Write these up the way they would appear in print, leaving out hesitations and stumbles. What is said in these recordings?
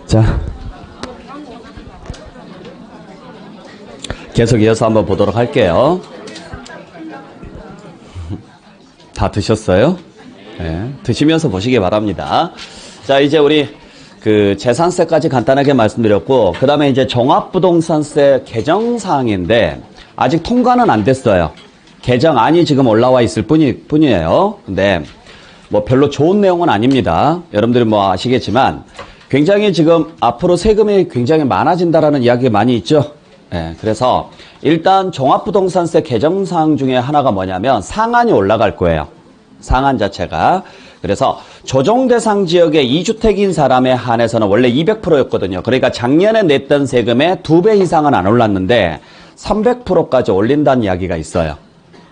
자, 계속 이어서 한번 보도록 할게요. 다 드셨어요? 네, 드시면서 보시기 바랍니다. 자, 이제 우리 재산세까지 간단하게 말씀드렸고, 그 다음에 이제 종합부동산세 개정사항인데, 아직 통과는 안 됐어요. 개정안이 지금 올라와 있을 뿐이에요. 근데, 뭐 별로 좋은 내용은 아닙니다. 여러분들이 뭐 아시겠지만, 굉장히 지금 앞으로 세금이 굉장히 많아진다라는 이야기가 많이 있죠. 네, 그래서 일단 종합부동산세 개정사항 중에 하나가 뭐냐면 상한이 올라갈 거예요. 상한 자체가. 그래서 조정대상 지역의 2주택인 사람에 한해서는 원래 200%였거든요. 그러니까 작년에 냈던 세금의 2배 이상은 안 올랐는데 300%까지 올린다는 이야기가 있어요.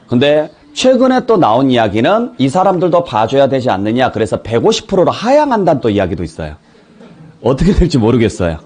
근데 최근에 또 나온 이야기는 이 사람들도 봐줘야 되지 않느냐. 그래서 150%로 하향한다는 또 이야기도 있어요. 어떻게 될지 모르겠어요.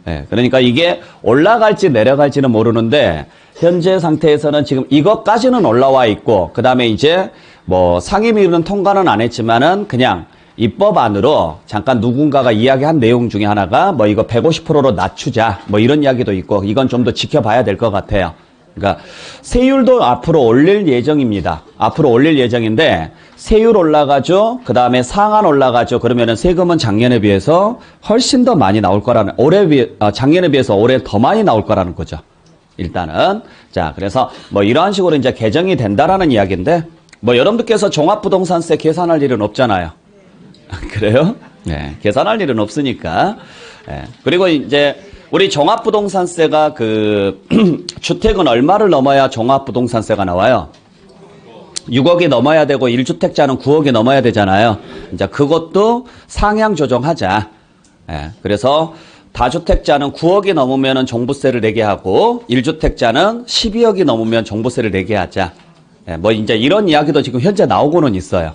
네, 그러니까 이게 올라갈지 내려갈지는 모르는데 현재 상태에서는 지금 이것까지는 올라와 있고 그 다음에 이제 뭐 상임위는 통과는 안 했지만은 그냥 입법안으로 잠깐 누군가가 이야기한 내용 중에 하나가 뭐 이거 150%로 낮추자 뭐 이런 이야기도 있고 이건 좀 더 지켜봐야 될 것 같아요. 그러니까 세율도 앞으로 올릴 예정입니다. 앞으로 올릴 예정인데 세율 올라가죠. 그 다음에 상한 올라가죠. 그러면은 세금은 작년에 비해서 훨씬 더 많이 나올 거라는 작년에 비해서 올해 더 많이 나올 거라는 거죠. 일단은 자 그래서 뭐 이러한 식으로 이제 개정이 된다라는 이야기인데 뭐 여러분들께서 종합부동산세 계산할 일은 없잖아요. 그래요? 네, 계산할 일은 없으니까. 네. 그리고 이제 우리 종합부동산세가 주택은 얼마를 넘어야 종합부동산세가 나와요? 6억이 넘어야 되고 1주택자는 9억이 넘어야 되잖아요. 이제 그것도 상향 조정하자. 예, 그래서 다주택자는 9억이 넘으면 종부세를 내게 하고 1주택자는 12억이 넘으면 종부세를 내게 하자. 예, 뭐 이제 이런 이야기도 지금 현재 나오고는 있어요.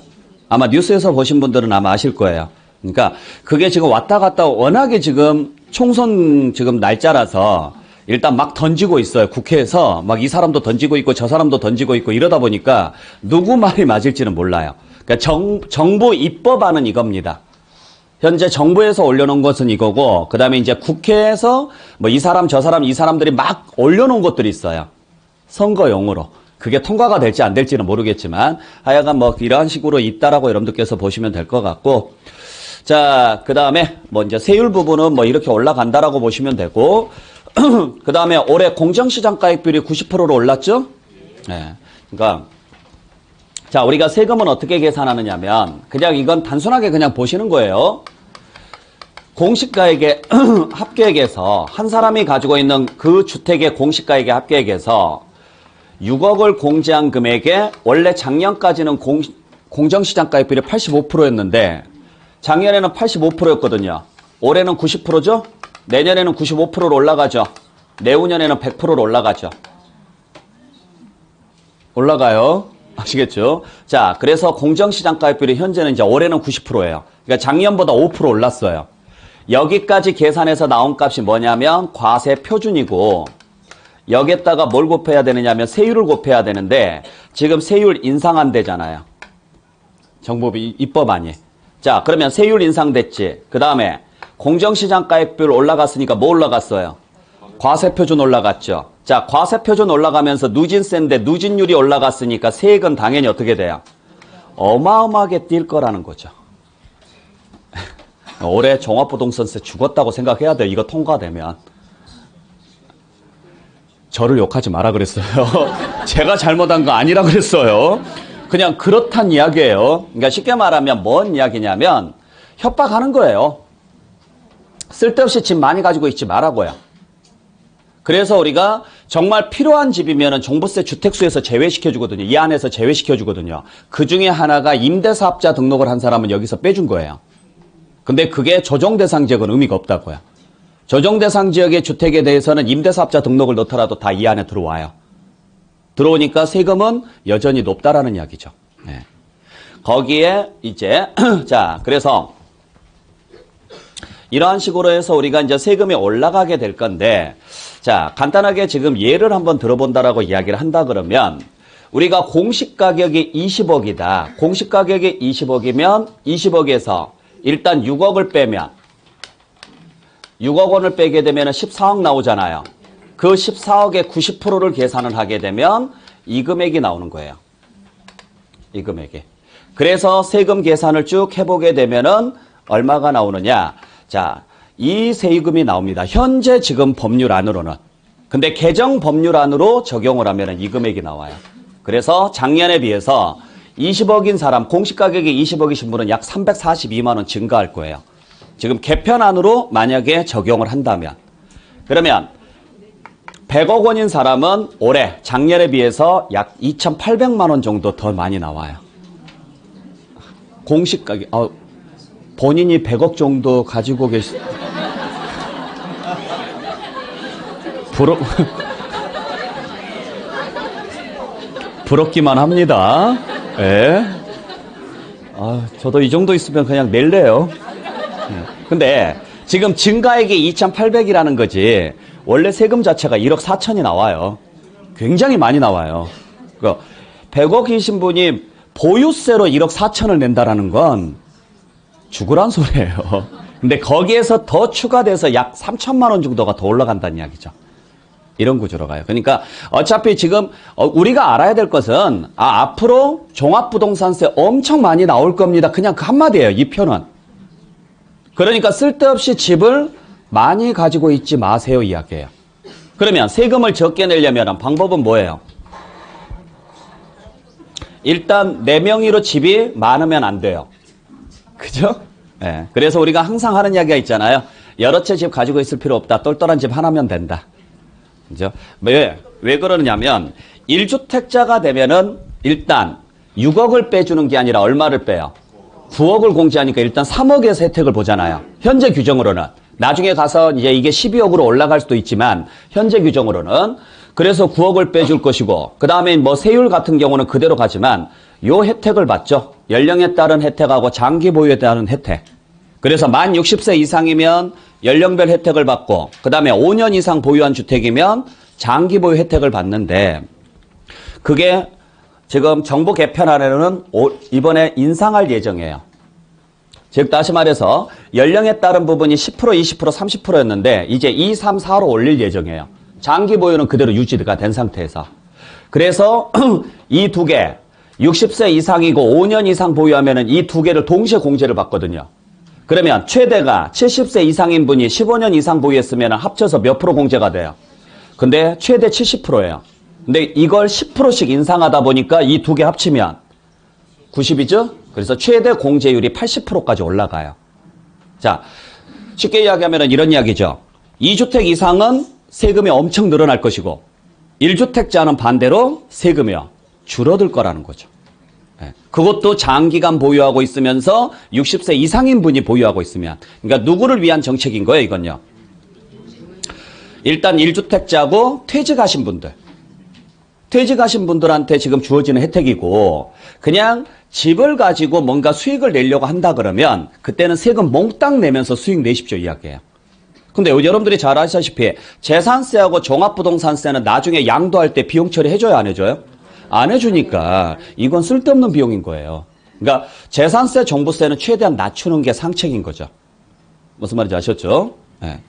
아마 뉴스에서 보신 분들은 아마 아실 거예요. 그러니까 그게 지금 왔다 갔다 워낙에 지금 총선 지금 날짜라서 일단 막 던지고 있어요. 국회에서 막 이 사람도 던지고 있고 저 사람도 던지고 있고 이러다 보니까 누구 말이 맞을지는 몰라요. 그러니까 정부 입법안은 이겁니다. 현재 정부에서 올려놓은 것은 이거고 그 다음에 이제 국회에서 뭐 이 사람 저 사람 이 사람들이 막 올려놓은 것들이 있어요. 선거용으로. 그게 통과가 될지 안 될지는 모르겠지만 하여간 뭐 이러한 식으로 있다라고 여러분들께서 보시면 될 것 같고 자, 그 다음에 뭐 이제 세율 부분은 뭐 이렇게 올라간다라고 보시면 되고 그 다음에 올해 공정시장가액비율이 90%로 올랐죠? 네. 그러니까 자, 우리가 세금은 어떻게 계산하느냐면 그냥 이건 단순하게 그냥 보시는 거예요. 공시가액의 합계액에서 한 사람이 가지고 있는 그 주택의 공시가액의 합계액에서 6억을 공제한 금액에 원래 작년까지는 공정시장가액비율이 85%였는데 작년에는 85%였거든요. 올해는 90%죠? 내년에는 95%로 올라가죠. 내후년에는 100%로 올라가죠. 올라가요. 아시겠죠? 자, 그래서 공정시장가액비율이 현재는 이제 올해는 90%예요. 그러니까 작년보다 5% 올랐어요. 여기까지 계산해서 나온 값이 뭐냐면 과세 표준이고 여기에다가 뭘 곱해야 되느냐면 세율을 곱해야 되는데 지금 세율 인상한대잖아요. 정부 입법안이. 자, 그러면 세율 인상됐지. 그 다음에 공정시장가액비율 올라갔으니까 뭐 올라갔어요? 과세표준 올라갔죠. 자, 과세표준 올라가면서 누진세인데 누진율이 올라갔으니까 세액은 당연히 어떻게 돼요? 어마어마하게 뛸 거라는 거죠. 올해 종합부동산세 죽었다고 생각해야 돼요. 이거 통과되면. 저를 욕하지 마라 그랬어요. 제가 잘못한 거 아니라 그랬어요. 그냥 그렇단 이야기예요. 그러니까 쉽게 말하면 뭔 이야기냐면 협박하는 거예요. 쓸데없이 집 많이 가지고 있지 말라고요. 그래서 우리가 정말 필요한 집이면 종부세 주택수에서 제외시켜주거든요. 이 안에서 제외시켜주거든요. 그 중에 하나가 임대사업자 등록을 한 사람은 여기서 빼준 거예요. 근데 그게 조정대상 지역은 의미가 없다고요. 조정대상 지역의 주택에 대해서는 임대사업자 등록을 넣더라도 다 이 안에 들어와요. 들어오니까 세금은 여전히 높다라는 이야기죠. 네. 거기에 이제 자, 그래서 이러한 식으로 해서 우리가 이제 세금이 올라가게 될 건데 자, 간단하게 지금 예를 한번 들어본다라고 이야기를 한다 그러면 우리가 공시 가격이 20억이다. 공시 가격이 20억이면 20억에서 일단 6억을 빼면 6억 원을 빼게 되면 14억 나오잖아요. 그 14억의 90%를 계산을 하게 되면 이 금액이 나오는 거예요. 이 금액이. 그래서 세금 계산을 쭉 해보게 되면은 얼마가 나오느냐. 자, 이 세금이 나옵니다. 현재 지금 법률안으로는. 근데 개정 법률안으로 적용을 하면은 이 금액이 나와요. 그래서 작년에 비해서 20억인 사람, 공시가격이 20억이신 분은 약 342만 원 증가할 거예요. 지금 개편안으로 만약에 적용을 한다면. 그러면 100억 원인 사람은 올해 작년에 비해서 약 2,800만 원 정도 더 많이 나와요. 공시가격, 본인이 100억 정도 가지고 부럽기만 합니다. 예. 저도 이 정도 있으면 그냥 낼래요. 근데 지금 증가액이 2,800이라는 거지 원래 세금 자체가 1억 4천이 나와요. 굉장히 많이 나와요. 100억이신 분이 보유세로 1억 4천을 낸다라는 건 죽으란 소리예요. 근데 거기에서 더 추가돼서 약 3천만 원 정도가 더 올라간다는 이야기죠. 이런 구조로 가요. 그러니까 어차피 지금 우리가 알아야 될 것은 앞으로 종합부동산세 엄청 많이 나올 겁니다. 그냥 그 한마디예요. 이 표는. 그러니까 쓸데없이 집을 많이 가지고 있지 마세요 이야기예요. 그러면 세금을 적게 내려면 방법은 뭐예요? 일단 내 명의로 집이 많으면 안 돼요. 그죠? 네. 그래서 우리가 항상 하는 이야기가 있잖아요. 여러 채 집 가지고 있을 필요 없다. 똘똘한 집 하나면 된다. 그죠? 왜 그러냐면 1주택자가 되면은 일단 6억을 빼주는 게 아니라 얼마를 빼요? 9억을 공제하니까 일단 3억에서 혜택을 보잖아요. 현재 규정으로는. 나중에 가서 이제 이게 12억으로 올라갈 수도 있지만 현재 규정으로는 그래서 9억을 빼줄 것이고 그 다음에 뭐 세율 같은 경우는 그대로 가지만 요 혜택을 받죠. 연령에 따른 혜택하고 장기 보유에 따른 혜택. 그래서 만 60세 이상이면 연령별 혜택을 받고 그 다음에 5년 이상 보유한 주택이면 장기 보유 혜택을 받는데 그게 지금 정부 개편안에는 이번에 인상할 예정이에요. 즉 다시 말해서 연령에 따른 부분이 10%, 20%, 30%였는데 이제 2, 3, 4로 올릴 예정이에요. 장기 보유는 그대로 유지가 된 상태에서. 그래서 이 두 개, 60세 이상이고 5년 이상 보유하면은 이 두 개를 동시에 공제를 받거든요. 그러면 최대가 70세 이상인 분이 15년 이상 보유했으면 합쳐서 몇 프로 공제가 돼요? 근데 최대 70%예요. 근데 이걸 10%씩 인상하다 보니까 이 두 개 합치면 90이죠? 그래서 최대 공제율이 80%까지 올라가요. 자, 쉽게 이야기하면 이런 이야기죠. 2주택 이상은 세금이 엄청 늘어날 것이고 1주택자는 반대로 세금이 줄어들 거라는 거죠. 그것도 장기간 보유하고 있으면서 60세 이상인 분이 보유하고 있으면. 그러니까 누구를 위한 정책인 거예요, 이건요. 일단 1주택자고 퇴직하신 분들. 퇴직하신 분들한테 지금 주어지는 혜택이고 그냥 집을 가지고 뭔가 수익을 내려고 한다 그러면 그때는 세금 몽땅 내면서 수익 내십시오 이야기예요. 근데 여러분들이 잘 아시다시피 재산세하고 종합부동산세는 나중에 양도할 때 비용 처리해줘요 안 해줘요? 안 해주니까 이건 쓸데없는 비용인 거예요. 그러니까 재산세, 종부세는 최대한 낮추는 게 상책인 거죠. 무슨 말인지 아셨죠? 네.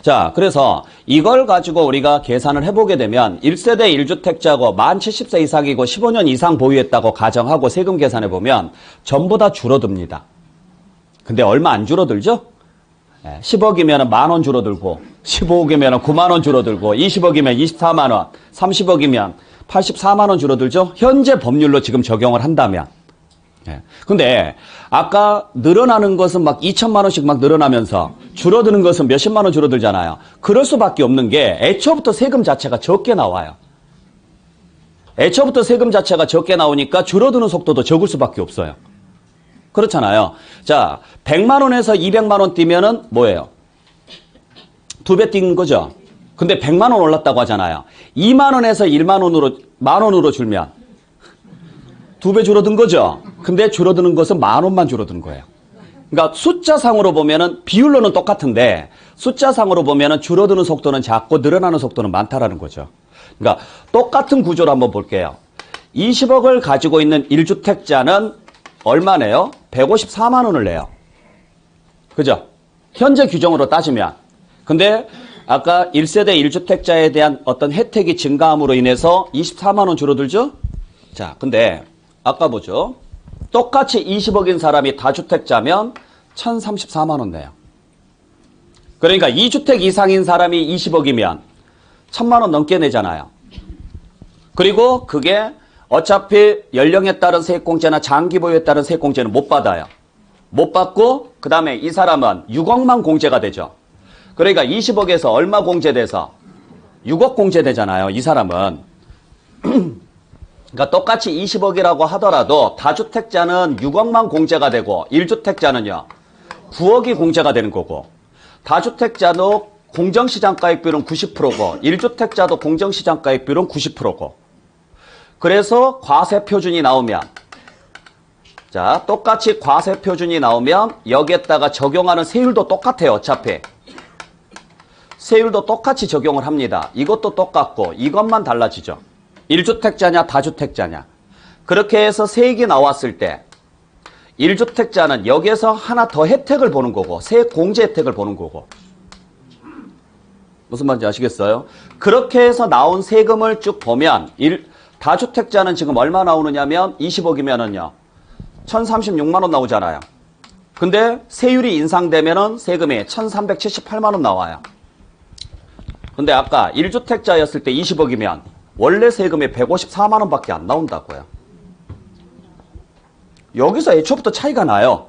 자, 그래서 이걸 가지고 우리가 계산을 해보게 되면 1세대 1주택자고 만 70세 이상이고 15년 이상 보유했다고 가정하고 세금 계산해보면 전부 다 줄어듭니다. 근데 얼마 안 줄어들죠? 10억이면 만 원 줄어들고 15억이면 9만 원 줄어들고 20억이면 24만 원 30억이면 84만 원 줄어들죠? 현재 법률로 지금 적용을 한다면. 근데 아까 늘어나는 것은 막 2천만 원씩 막 늘어나면서 줄어드는 것은 몇십만 원 줄어들잖아요. 그럴 수밖에 없는 게 애초부터 세금 자체가 적게 나와요. 애초부터 세금 자체가 적게 나오니까 줄어드는 속도도 적을 수밖에 없어요. 그렇잖아요. 자, 100만 원에서 200만 원 뛰면은 뭐예요? 2배 뛴 거죠. 근데 100만 원 올랐다고 하잖아요. 2만 원에서 1만 원으로, 만 원으로 줄면 2배 줄어든 거죠. 근데 줄어드는 것은 만 원만 줄어든 거예요. 그러니까 숫자상으로 보면은 비율로는 똑같은데 숫자상으로 보면은 줄어드는 속도는 작고 늘어나는 속도는 많다라는 거죠. 그러니까 똑같은 구조로 한번 볼게요. 20억을 가지고 있는 1주택자는 얼마네요? 154만 원을 내요. 그죠? 현재 규정으로 따지면. 근데 아까 1세대 1주택자에 대한 어떤 혜택이 증가함으로 인해서 24만 원 줄어들죠? 자, 근데 아까 보죠. 똑같이 20억인 사람이 다주택자면 1034만 원 내요. 그러니까 2주택 이상인 사람이 20억이면 1000만 원 넘게 내잖아요. 그리고 그게 어차피 연령에 따른 세액공제나 장기보유에 따른 세액공제는 못 받아요. 못 받고 그 다음에 이 사람은 6억만 공제가 되죠. 그러니까 20억에서 얼마 공제돼서 6억 공제되잖아요. 이 사람은. 그러니까 똑같이 20억이라고 하더라도 다주택자는 6억만 공제가 되고 1주택자는요. 9억이 공제가 되는 거고 다주택자도 공정시장가액비율은 90%고 1주택자도 공정시장가액비율은 90%고 그래서 과세표준이 나오면 자 똑같이 과세표준이 나오면 여기에다가 적용하는 세율도 똑같아요. 어차피 세율도 똑같이 적용을 합니다. 이것도 똑같고 이것만 달라지죠. 1주택자냐 다주택자냐 그렇게 해서 세액이 나왔을 때 1주택자는 여기에서 하나 더 혜택을 보는 거고 세액 공제 혜택을 보는 거고 무슨 말인지 아시겠어요? 그렇게 해서 나온 세금을 쭉 보면 다주택자는 지금 얼마 나오느냐면 20억이면은요 1036만 원 나오잖아요. 근데 세율이 인상되면은 세금이 1378만 원 나와요. 근데 아까 1주택자였을 때 20억이면 원래 세금이 154만 원밖에 안 나온다고요. 여기서 애초부터 차이가 나요.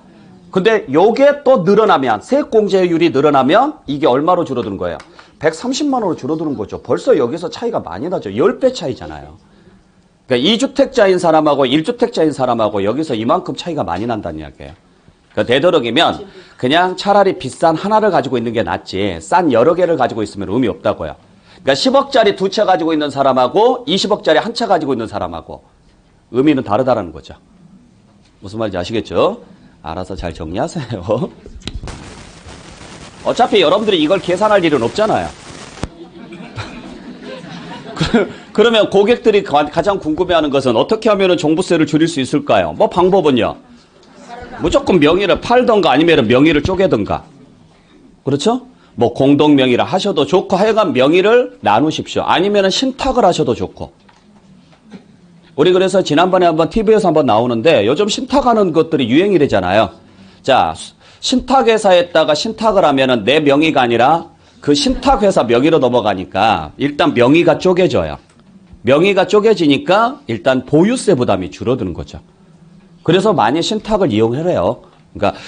근데 요게 또 늘어나면 세액공제율이 늘어나면 이게 얼마로 줄어드는 거예요? 130만 원으로 줄어드는 거죠. 벌써 여기서 차이가 많이 나죠. 10배 차이잖아요. 그러니까 2주택자인 사람하고 1주택자인 사람하고 여기서 이만큼 차이가 많이 난다는 이야기예요. 그러니까 되도록이면 그냥 차라리 비싼 하나를 가지고 있는 게 낫지 싼 여러 개를 가지고 있으면 의미 없다고요. 그러니까 10억짜리 두 채 가지고 있는 사람하고 20억짜리 한 채 가지고 있는 사람하고 의미는 다르다는 거죠. 무슨 말인지 아시겠죠? 알아서 잘 정리하세요. 어차피 여러분들이 이걸 계산할 일은 없잖아요. 그러면 고객들이 가장 궁금해하는 것은 어떻게 하면 종부세를 줄일 수 있을까요? 뭐 방법은요. 무조건 명의를 팔던가 아니면 명의를 쪼개던가. 그렇죠? 뭐 공동명의를 하셔도 좋고 하여간 명의를 나누십시오. 아니면 신탁을 하셔도 좋고. 우리 그래서 지난번에 한번 TV에서 한번 나오는데 요즘 신탁하는 것들이 유행이래잖아요. 자, 신탁회사에다가 신탁을 하면은 내 명의가 아니라 그 신탁회사 명의로 넘어가니까 일단 명의가 쪼개져요. 명의가 쪼개지니까 일단 보유세 부담이 줄어드는 거죠. 그래서 많이 신탁을 이용해요. 그러니까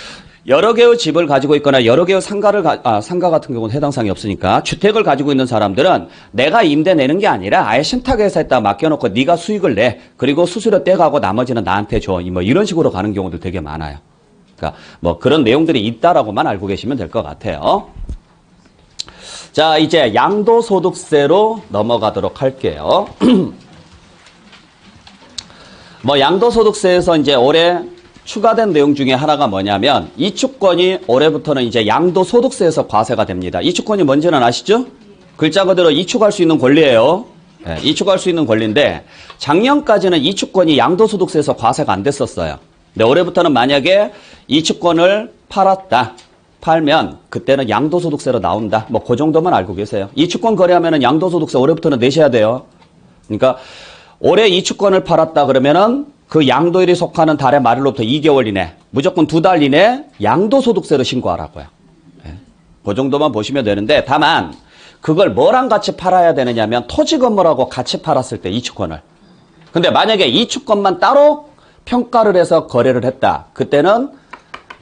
여러 개의 집을 가지고 있거나 여러 개의 상가 같은 경우는 해당 사항이 없으니까 주택을 가지고 있는 사람들은 내가 임대 내는 게 아니라 아예 신탁회사에다 맡겨놓고 네가 수익을 내. 그리고 수수료 떼가고 나머지는 나한테 줘. 뭐 이런 식으로 가는 경우도 되게 많아요. 그러니까 뭐 그런 내용들이 있다라고만 알고 계시면 될 것 같아요. 자, 이제 양도소득세로 넘어가도록 할게요. 뭐 양도소득세에서 이제 올해 추가된 내용 중에 하나가 뭐냐면 이축권이 올해부터는 이제 양도소득세에서 과세가 됩니다. 이축권이 뭔지는 아시죠? 글자 그대로 이축할 수 있는 권리예요. 네, 이축할 수 있는 권리인데 작년까지는 이축권이 양도소득세에서 과세가 안 됐었어요. 근데 올해부터는 만약에 이축권을 팔면 그때는 양도소득세로 나온다. 뭐 그 정도만 알고 계세요. 이축권 거래하면은 양도소득세 올해부터는 내셔야 돼요. 그러니까 올해 이축권을 팔았다 그러면은 그 양도일이 속하는 달의 말일로부터 2개월 이내, 무조건 2달 이내 양도소득세로 신고하라고요. 네. 그 정도만 보시면 되는데 다만 그걸 뭐랑 같이 팔아야 되느냐면 토지 건물하고 같이 팔았을 때 이축권을. 근데 만약에 이축권만 따로 평가를 해서 거래를 했다. 그때는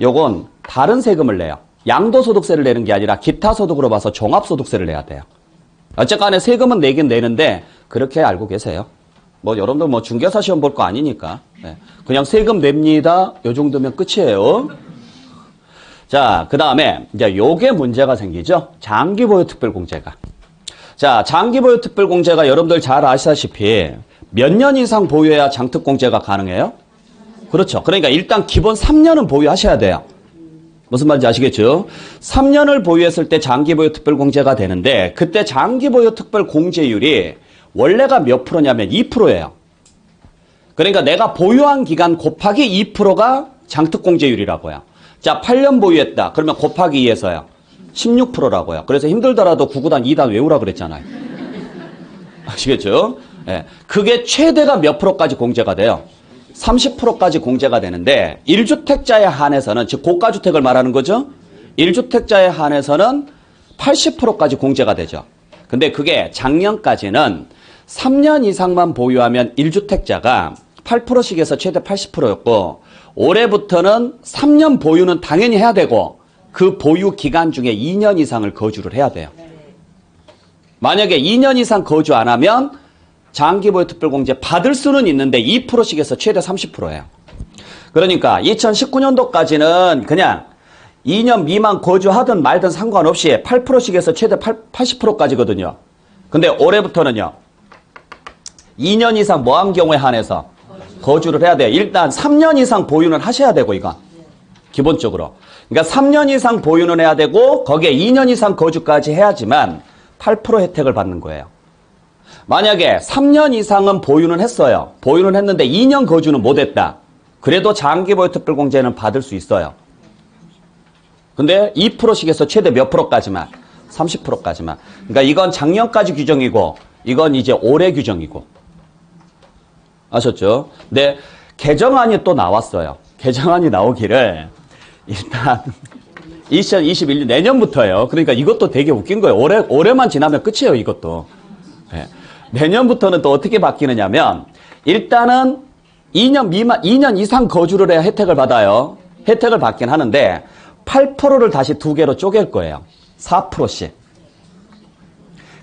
요건 다른 세금을 내요. 양도소득세를 내는 게 아니라 기타 소득으로 봐서 종합소득세를 내야 돼요. 어쨌간에 세금은 내긴 내는데 그렇게 알고 계세요. 뭐 여러분들 뭐 중개사 시험 볼 거 아니니까 네. 그냥 세금 냅니다. 요 정도면 끝이에요. 자, 그 다음에 이제 요게 문제가 생기죠. 장기보유 특별공제가. 자, 장기보유 특별공제가 여러분들 잘 아시다시피 몇 년 이상 보유해야 장특공제가 가능해요? 그렇죠. 그러니까 일단 기본 3년은 보유하셔야 돼요. 무슨 말인지 아시겠죠? 3년을 보유했을 때 장기보유 특별공제가 되는데 그때 장기보유 특별공제율이 원래가 몇 프로냐면 2%예요. 그러니까 내가 보유한 기간 곱하기 2%가 장특공제율이라고요. 자, 8년 보유했다. 그러면 곱하기 2에서요. 16%라고요. 그래서 힘들더라도 9구단 2단 외우라 그랬잖아요. 아시겠죠? 예. 그게 최대가 몇 프로까지 공제가 돼요? 30%까지 공제가 되는데 1주택자에 한해서는, 즉 고가주택을 말하는 거죠. 1주택자에 한해서는 80%까지 공제가 되죠. 근데 그게 작년까지는 3년 이상만 보유하면 1주택자가 8%씩 해서 최대 80%였고 올해부터는 3년 보유는 당연히 해야 되고 그 보유 기간 중에 2년 이상을 거주를 해야 돼요. 만약에 2년 이상 거주 안 하면 장기보유 특별공제 받을 수는 있는데 2%씩 해서 최대 30%예요. 그러니까 2019년도까지는 그냥 2년 미만 거주하든 말든 상관없이 8%씩 해서 최대 80%까지거든요. 근데 올해부터는요. 2년 이상 뭐 한 경우에 한해서 거주를 해야 돼요. 일단 3년 이상 보유는 하셔야 되고 이건 기본적으로. 그러니까 3년 이상 보유는 해야 되고 거기에 2년 이상 거주까지 해야지만 8% 혜택을 받는 거예요. 만약에 3년 이상은 보유는 했어요. 보유는 했는데 2년 거주는 못했다. 그래도 장기보유 특별공제는 받을 수 있어요. 근데 2%씩 해서 최대 몇 프로까지만? 30%까지만. 그러니까 이건 작년까지 규정이고 이건 이제 올해 규정이고. 아셨죠? 근데 개정안이 또 나왔어요. 개정안이 나오기를 일단 2021년 내년부터예요. 그러니까 이것도 되게 웃긴 거예요. 올해만 지나면 끝이에요, 이것도. 네. 내년부터는 또 어떻게 바뀌느냐면 일단은 2년 이상 거주를 해야 혜택을 받아요. 혜택을 받긴 하는데 8%를 다시 두 개로 쪼갤 거예요. 4%씩.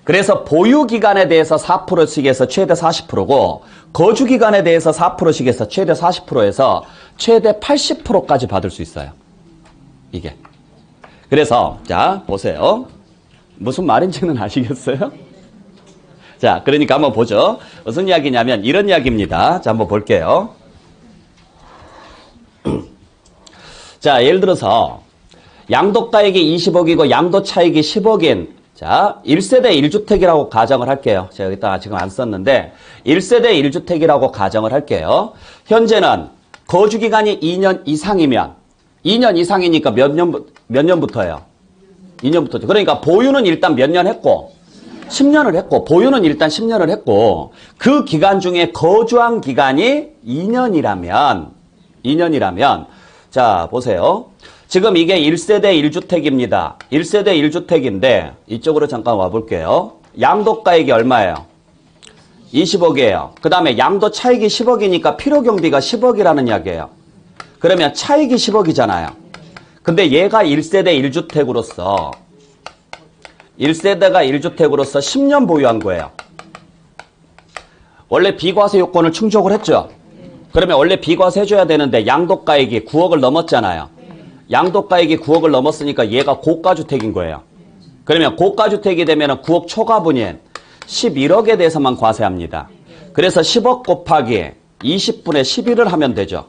그래서 보유 기간에 대해서 4%씩 해서 최대 40%고 거주 기간에 대해서 4%씩 해서 최대 40%에서 최대 80%까지 받을 수 있어요. 이게. 그래서 자, 보세요. 무슨 말인지는 아시겠어요? 자, 그러니까 한번 보죠. 무슨 이야기냐면 이런 이야기입니다. 자, 한번 볼게요. 자, 예를 들어서 양도가액이 20억이고 양도 차익이 10억인 자, 1세대 1주택이라고 가정을 할게요. 제가 여기다가 지금 안 썼는데 1세대 1주택이라고 가정을 할게요. 현재는 거주기간이 2년 이상이면 2년 이상이니까 몇 년부터예요? 2년부터죠. 그러니까 보유는 일단 몇 년 했고 10년을 했고 보유는 일단 10년을 했고 그 기간 중에 거주한 기간이 2년이라면 자, 보세요. 지금 이게 1세대 1주택입니다. 1세대 1주택인데 이쪽으로 잠깐 와볼게요. 양도가액이 얼마예요? 20억이에요. 그 다음에 양도 차익이 10억이니까 필요경비가 10억이라는 이야기예요. 그러면 차익이 10억이잖아요. 근데 얘가 1세대 1주택으로서 1세대가 1주택으로서 10년 보유한 거예요. 원래 비과세 요건을 충족을 했죠. 그러면 원래 비과세 해줘야 되는데 양도가액이 9억을 넘었잖아요. 양도가액이 9억을 넘었으니까 얘가 고가주택인 거예요. 그러면 고가주택이 되면 9억 초과분인 11억에 대해서만 과세합니다. 그래서 10억 곱하기 20분의 11을 하면 되죠.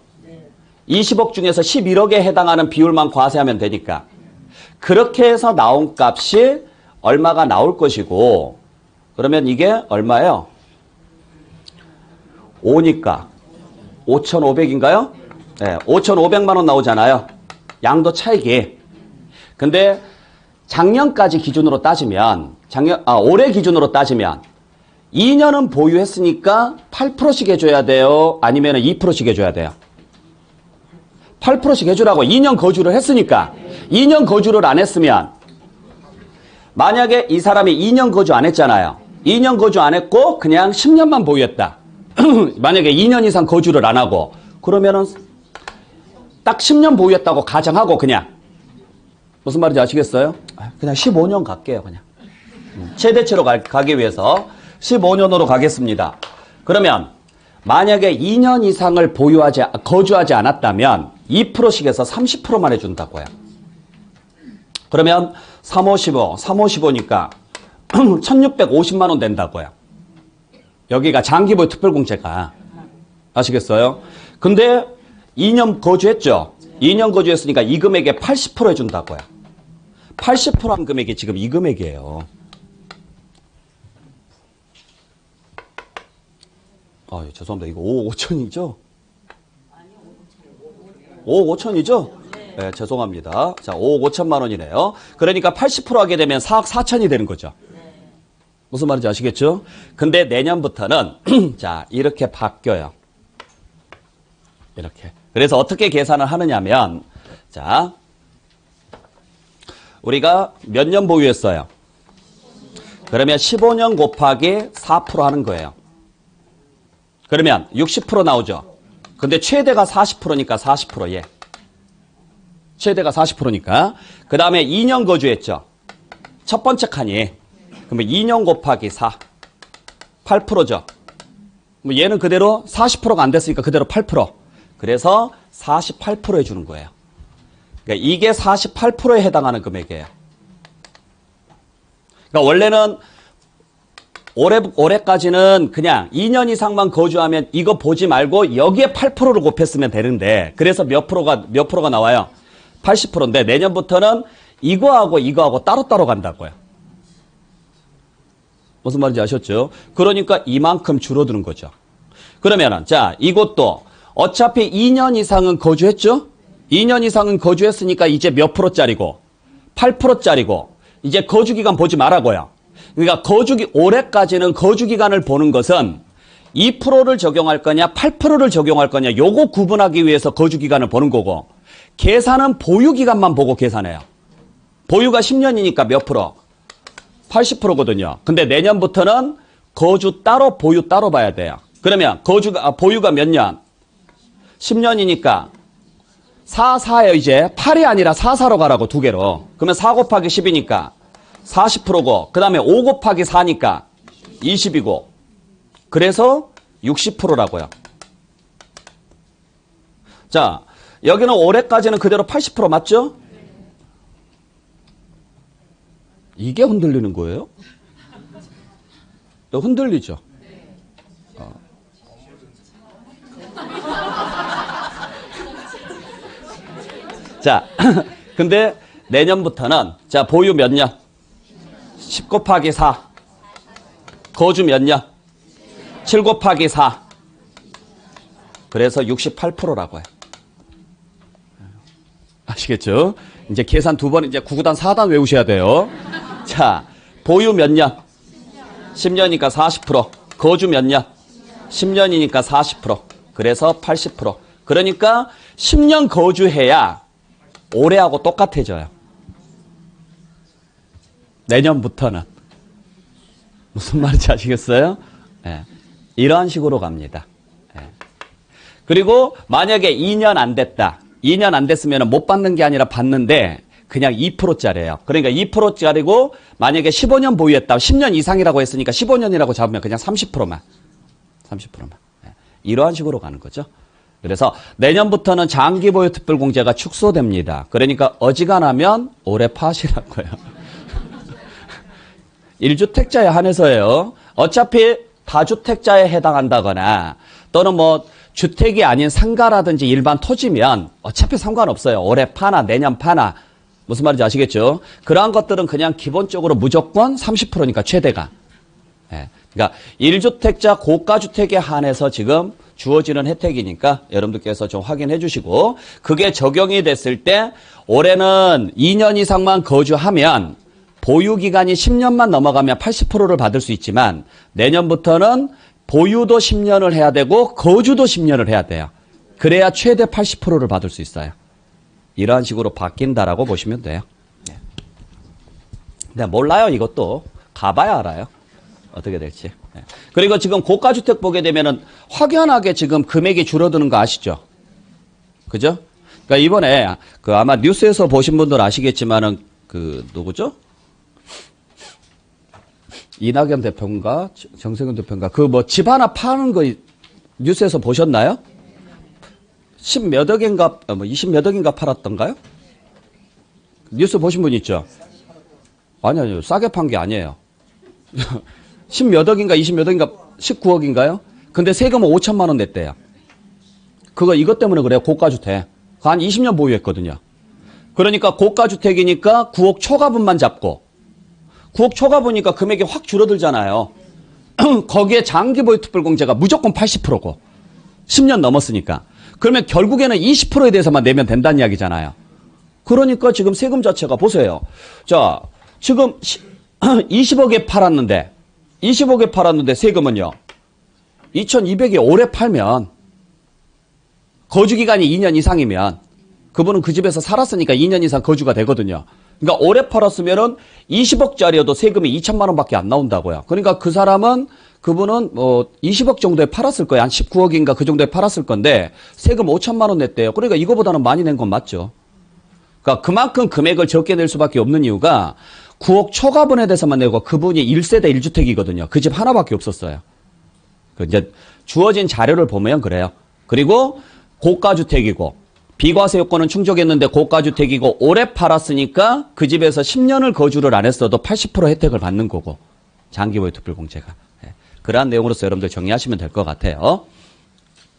20억 중에서 11억에 해당하는 비율만 과세하면 되니까. 그렇게 해서 나온 값이 얼마가 나올 것이고 그러면 이게 얼마예요? 5니까 5,500인가요? 네, 5,500만 원 나오잖아요. 양도 차익이. 근데 작년까지 기준으로 따지면 올해 기준으로 따지면 2년은 보유했으니까 8%씩 해줘야 돼요? 아니면 2%씩 해줘야 돼요? 8%씩 해주라고. 2년 거주를 했으니까. 2년 거주를 안 했으면 만약에 이 사람이 2년 거주 안 했잖아요. 2년 거주 안 했고 그냥 10년만 보유했다. 만약에 2년 이상 거주를 안 하고 그러면은 딱 10년 보유했다고 가정하고 그냥 무슨 말인지 아시겠어요? 그냥 15년 갈게요. 그냥 최대치로 가기 위해서 15년으로 가겠습니다. 그러면 만약에 2년 이상을 거주하지 않았다면 2%씩 해서 30%만 해준다고요. 그러면 3, 5, 15, 3, 5, 15니까 1650만 원 된다고요. 여기가 장기보유 특별공제가. 아시겠어요? 근데 2년 거주했죠? 2년 거주했으니까 이 금액에 80% 해준다고요. 80%한 금액이 지금 이 금액이에요. 죄송합니다. 이거 5억 5천이죠? 5억 5천이죠? 네, 죄송합니다. 자, 5억 5천만 원이네요. 그러니까 80% 하게 되면 4억 4천이 되는 거죠. 무슨 말인지 아시겠죠? 근데 내년부터는 자, 이렇게 바뀌어요. 이렇게. 그래서 어떻게 계산을 하느냐면, 자, 우리가 몇 년 보유했어요? 그러면 15년 곱하기 4% 하는 거예요. 그러면 60% 나오죠? 근데 최대가 40%니까 40% 예. 최대가 40%니까. 그 다음에 2년 거주했죠? 첫 번째 칸이. 그러면 2년 곱하기 4. 8%죠? 뭐 얘는 그대로 40%가 안 됐으니까 그대로 8%. 그래서 48% 해주는 거예요. 그러니까 이게 48%에 해당하는 금액이에요. 그러니까 원래는 올해까지는 그냥 2년 이상만 거주하면 이거 보지 말고 여기에 8%를 곱했으면 되는데 그래서 몇 프로가 나와요? 80%인데 내년부터는 이거하고 따로따로 간다고요. 무슨 말인지 아셨죠? 그러니까 이만큼 줄어드는 거죠. 그러면은 자, 이것도 어차피 2년 이상은 거주했죠? 2년 이상은 거주했으니까 이제 몇 프로짜리고 8%짜리고 이제 거주기간 보지 말라고요. 그러니까 올해까지는 거주기간을 보는 것은 2%를 적용할 거냐 8%를 적용할 거냐 요거 구분하기 위해서 거주기간을 보는 거고 계산은 보유기간만 보고 계산해요. 보유가 10년이니까 몇 프로? 80%거든요. 근데 내년부터는 거주 따로 보유 따로 봐야 돼요. 그러면 보유가 몇 년? 10년이니까 4에 이제 8이 아니라 4로 가라고 두 개로. 그러면 4 곱하기 10이니까 40%고 그 다음에 5 곱하기 4니까 20이고 그래서 60%라고요. 자, 여기는 올해까지는 그대로 80% 맞죠? 이게 흔들리는 거예요? 흔들리죠? 자, 근데 내년부터는 자, 보유 몇 년? 10 곱하기 4. 거주 몇 년? 7 곱하기 4. 그래서 68%라고 해요. 아시겠죠? 이제 계산 두 번, 이제 9구단 4단 외우셔야 돼요. 자, 보유 몇 년? 10년이니까 40%. 거주 몇 년? 10년이니까 40%. 그래서 80%. 그러니까 10년 거주해야 올해하고 똑같아져요. 내년부터는. 무슨 말인지 아시겠어요? 네. 이런 식으로 갑니다. 네. 그리고 만약에 2년 안 됐다. 2년 안 됐으면 못 받는 게 아니라 받는데 그냥 2%짜리예요. 그러니까 2%짜리고 만약에 15년 보유했다. 10년 이상이라고 했으니까 15년이라고 잡으면 그냥 30%만. 30%만. 네. 이러한 식으로 가는 거죠. 그래서 내년부터는 장기보유 특별공제가 축소됩니다. 그러니까 어지간하면 올해 파시라고요. 1주택자에 한해서예요. 어차피 다주택자에 해당한다거나 또는 뭐 주택이 아닌 상가라든지 일반 토지면 어차피 상관없어요. 올해 파나 내년 파나. 무슨 말인지 아시겠죠? 그러한 것들은 그냥 기본적으로 무조건 30%니까 최대가. 예. 그러니까 1주택자 고가주택에 한해서 지금 주어지는 혜택이니까 여러분들께서 좀 확인해 주시고 그게 적용이 됐을 때 올해는 2년 이상만 거주하면 보유기간이 10년만 넘어가면 80%를 받을 수 있지만 내년부터는 보유도 10년을 해야 되고 거주도 10년을 해야 돼요. 그래야 최대 80%를 받을 수 있어요. 이러한 식으로 바뀐다라고 보시면 돼요. 네. 근데 몰라요. 이것도 가봐야 알아요. 어떻게 될지. 네. 그리고 지금 고가주택 보게 되면은 확연하게 지금 금액이 줄어드는 거 아시죠? 그죠? 그러니까 이번에 그 아마 뉴스에서 보신 분들 아시겠지만은 그 누구죠? 이낙연 대표인가 정세균 대표인가 그 뭐 집 하나 파는 거 뉴스에서 보셨나요? 10몇 억인가 뭐 20몇 억인가 팔았던가요? 뉴스 보신 분 있죠? 아니요. 싸게 판 게 아니에요. 10몇 억인가 20몇 억인가 19억인가요? 근데 세금은 5천만 원 냈대요. 그거 이것 때문에 그래요. 고가주택. 한 20년 보유했거든요. 그러니까 고가주택이니까 9억 초과분만 잡고 9억 초과분이니까 금액이 확 줄어들잖아요. 거기에 장기보유 특별공제가 무조건 80%고 10년 넘었으니까. 그러면 결국에는 20%에 대해서만 내면 된다는 이야기잖아요. 그러니까 지금 세금 자체가 보세요. 자, 지금 20억에 팔았는데 20억에 팔았는데 세금은요. 2200에 오래 팔면 거주기간이 2년 이상이면 그분은 그 집에서 살았으니까 2년 이상 거주가 되거든요. 그러니까 오래 팔았으면은 20억짜리여도 세금이 2천만 원밖에 안 나온다고요. 그러니까 그 사람은 그분은 뭐 20억 정도에 팔았을 거예요. 한 19억인가 그 정도에 팔았을 건데 세금 5천만 원 냈대요. 그러니까 이거보다는 많이 낸 건 맞죠. 그러니까 그만큼 금액을 적게 낼 수밖에 없는 이유가 9억 초과분에 대해서만 내고 그분이 1세대 1주택이거든요. 그 집 하나밖에 없었어요. 그 이제 주어진 자료를 보면 그래요. 그리고 고가주택이고 비과세 요건은 충족했는데 고가주택이고 오래 팔았으니까 그 집에서 10년을 거주를 안 했어도 80% 혜택을 받는 거고 장기보유 특별공제가. 그러한 내용으로서 여러분들 정리하시면 될 것 같아요.